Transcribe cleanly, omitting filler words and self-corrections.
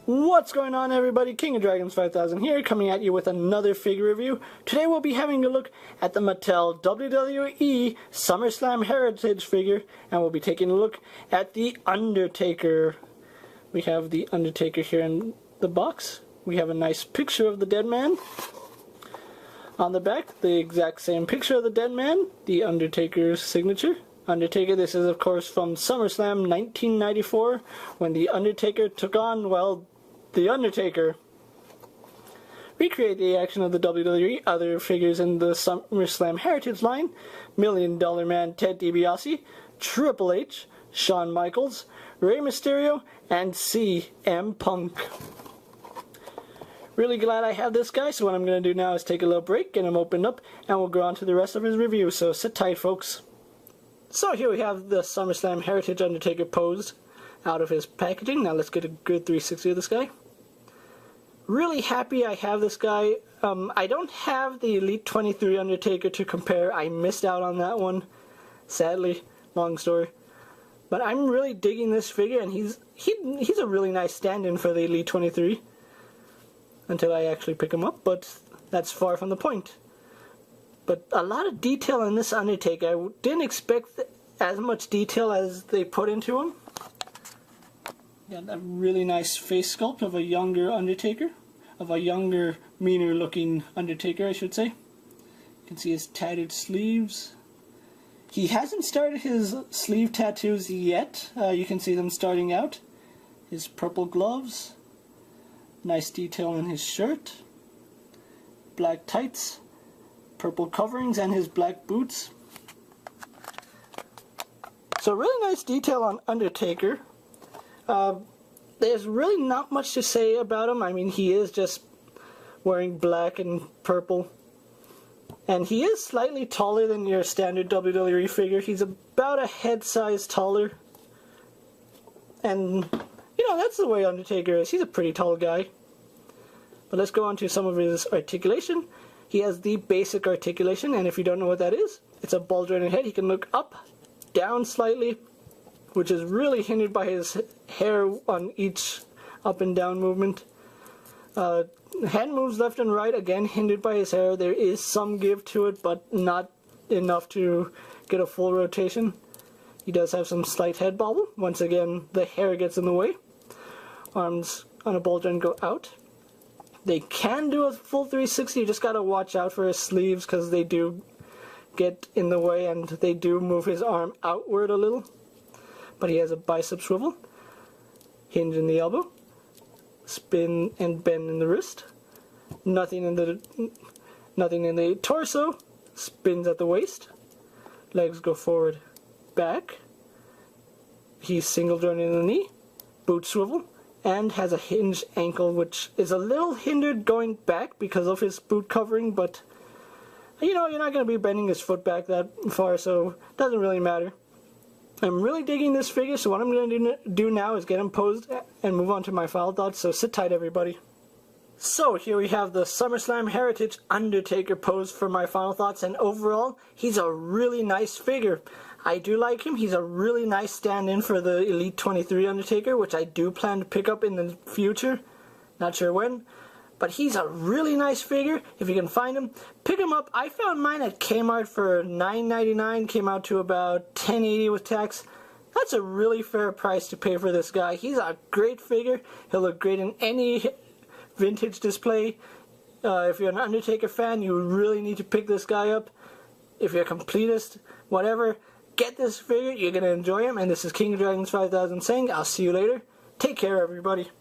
What's going on, everybody? King of Dragons 5000 here, coming at you with another figure review. Today we'll be having a look at the Mattel WWE SummerSlam Heritage figure, and we'll be taking a look at the Undertaker. We have the Undertaker here in the box. We have a nice picture of the dead man. On the back, the exact same picture of the dead man, the Undertaker's signature. Undertaker, this is of course from SummerSlam 1994, when the Undertaker took on, well, the Undertaker. Recreate the action of the WWE other figures in the SummerSlam Heritage line: Million Dollar Man Ted DiBiase, Triple H, Shawn Michaels, Rey Mysterio, and CM Punk. Really glad I have this guy, so what I'm going to do now is take a little break, get him opened up, and we'll go on to the rest of his review, so sit tight, folks. So here we have the SummerSlam Heritage Undertaker posed out of his packaging. Now let's get a good 360 of this guy. Really happy I have this guy. I don't have the Elite 23 Undertaker to compare. I missed out on that one, sadly. Long story. But I'm really digging this figure, and he's a really nice stand-in for the Elite 23. Until I actually pick him up, but that's far from the point. But a lot of detail in this Undertaker. I didn't expect as much detail as they put into him. Got a really nice face sculpt of a younger Undertaker. Of a younger, meaner looking Undertaker, I should say. You can see his tattered sleeves. He hasn't started his sleeve tattoos yet. You can see them starting out. His purple gloves. Nice detail in his shirt. Black tights. Purple coverings and his black boots. So really nice detail on Undertaker. There's really not much to say about him. I mean, he is just wearing black and purple. And he is slightly taller than your standard WWE figure. He's about a head size taller. And, you know, that's the way Undertaker is. He's a pretty tall guy. But let's go on to some of his articulation. He has the basic articulation, and if you don't know what that is, it's a ball jointed head. He can look up, down slightly, which is really hindered by his hair on each up and down movement. Hand moves left and right, again hindered by his hair. There is some give to it, but not enough to get a full rotation. He does have some slight head bobble. Once again, the hair gets in the way. Arms on a ball joint go out. They can do a full 360, you just gotta watch out for his sleeves because they do get in the way and they do move his arm outward a little. But he has a bicep swivel, hinge in the elbow, spin and bend in the wrist, nothing in the torso, spins at the waist, legs go forward, back, he's single jointed in the knee, boot swivel, and has a hinged ankle, which is a little hindered going back because of his boot covering, but you know, you're not going to be bending his foot back that far, so it doesn't really matter. I'm really digging this figure, so what I'm going to do now is get him posed and move on to my final thoughts, so sit tight, everybody. So here we have the SummerSlam Heritage Undertaker posed for my final thoughts, and overall, he's a really nice figure. I do like him. He's a really nice stand-in for the Elite 23 Undertaker, which I do plan to pick up in the future. Not sure when. But he's a really nice figure. If you can find him, pick him up. I found mine at Kmart for $9.99. Came out to about $10.80 with tax. That's a really fair price to pay for this guy. He's a great figure. He'll look great in any vintage display. If you're an Undertaker fan, you really need to pick this guy up. If you're a completist, whatever, get this figure. You're going to enjoy him. And this is King of Dragons 5000 saying, I'll see you later. Take care, everybody.